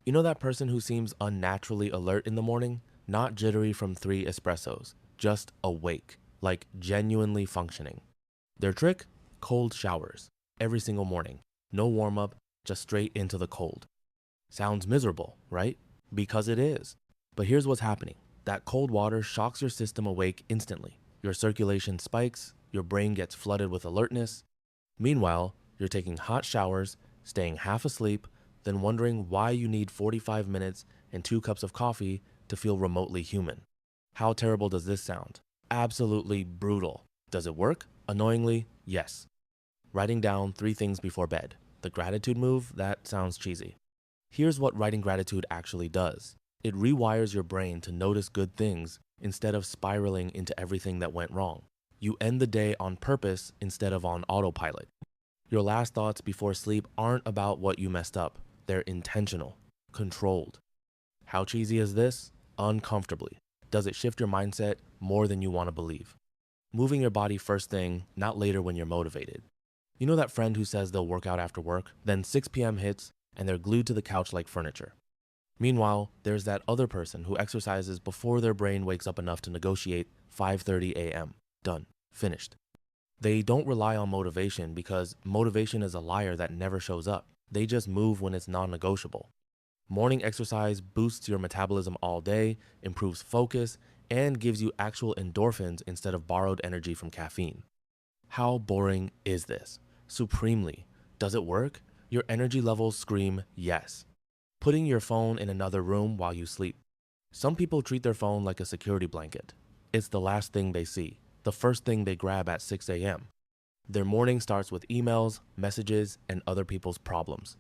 You know that person who seems unnaturally alert in the morning? Not jittery from 3 espressos, just awake, like genuinely functioning. Their trick? Cold showers. Every single morning. No warm up, just straight into the cold. Sounds miserable, right? Because it is. But here's what's happening. That cold water shocks your system awake instantly. Your circulation spikes, your brain gets flooded with alertness. Meanwhile, you're taking hot showers, staying half asleep, then wondering why you need 45 minutes and 2 cups of coffee to feel remotely human. How terrible does this sound? Absolutely brutal. Does it work? Annoyingly, yes. Writing down 3 things before bed. The gratitude move, that sounds cheesy. Here's what writing gratitude actually does. It rewires your brain to notice good things instead of spiraling into everything that went wrong. You end the day on purpose instead of on autopilot. Your last thoughts before sleep aren't about what you messed up. They're intentional, controlled. How cheesy is this? Uncomfortably. Does it shift your mindset more than you want to believe? Moving your body first thing, not later when you're motivated. You know that friend who says they'll work out after work, then 6 p.m. hits and they're glued to the couch like furniture. Meanwhile, there's that other person who exercises before their brain wakes up enough to negotiate 5:30 a.m. Done. Finished. They don't rely on motivation because motivation is a liar that never shows up. They just move when it's non-negotiable. Morning exercise boosts your metabolism all day, improves focus, and gives you actual endorphins instead of borrowed energy from caffeine. How boring is this? Supremely. Does it work? Your energy levels scream yes. Putting your phone in another room while you sleep. Some people treat their phone like a security blanket. It's the last thing they see, the first thing they grab at 6 a.m. Their morning starts with emails, messages, and other people's problems.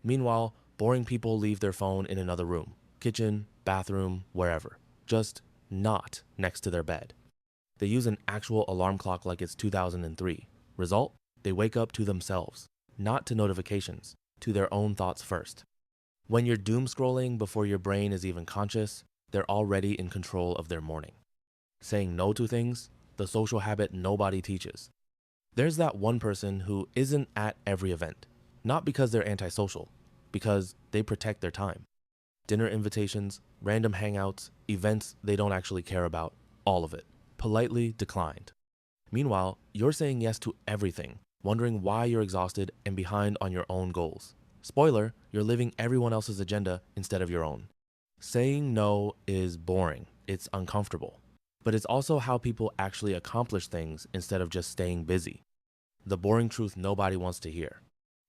Meanwhile, boring people leave their phone in another room, kitchen, bathroom, wherever, just not next to their bed. They use an actual alarm clock like it's 2003. Result? They wake up to themselves, not to notifications, to their own thoughts first. When you're doom scrolling before your brain is even conscious, they're already in control of their morning. Saying no to things, the social habit nobody teaches. There's that one person who isn't at every event, not because they're antisocial, because they protect their time. Dinner invitations, random hangouts, events they don't actually care about, all of it, politely declined. Meanwhile, you're saying yes to everything, wondering why you're exhausted and behind on your own goals. Spoiler, you're living everyone else's agenda instead of your own. Saying no is boring, it's uncomfortable, but it's also how people actually accomplish things instead of just staying busy. The boring truth nobody wants to hear.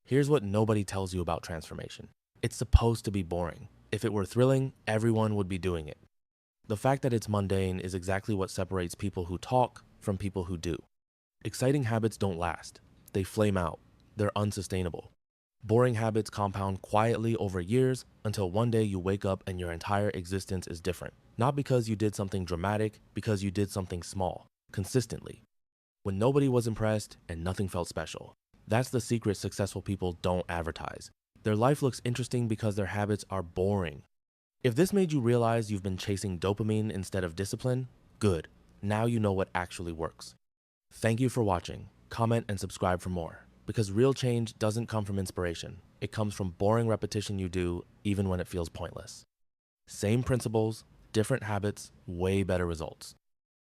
Here's what nobody tells you about transformation. It's supposed to be boring. If it were thrilling, everyone would be doing it. The fact that it's mundane is exactly what separates people who talk from people who do. Exciting habits don't last. They flame out. They're unsustainable. Boring habits compound quietly over years until one day you wake up and your entire existence is different. Not because you did something dramatic, because you did something small, consistently. When nobody was impressed and nothing felt special. That's the secret successful people don't advertise. Their life looks interesting because their habits are boring. If this made you realize you've been chasing dopamine instead of discipline, good. Now you know what actually works. Thank you for watching. Comment and subscribe for more. Because real change doesn't come from inspiration. It comes from boring repetition you do even when it feels pointless. Same principles, different habits, way better results.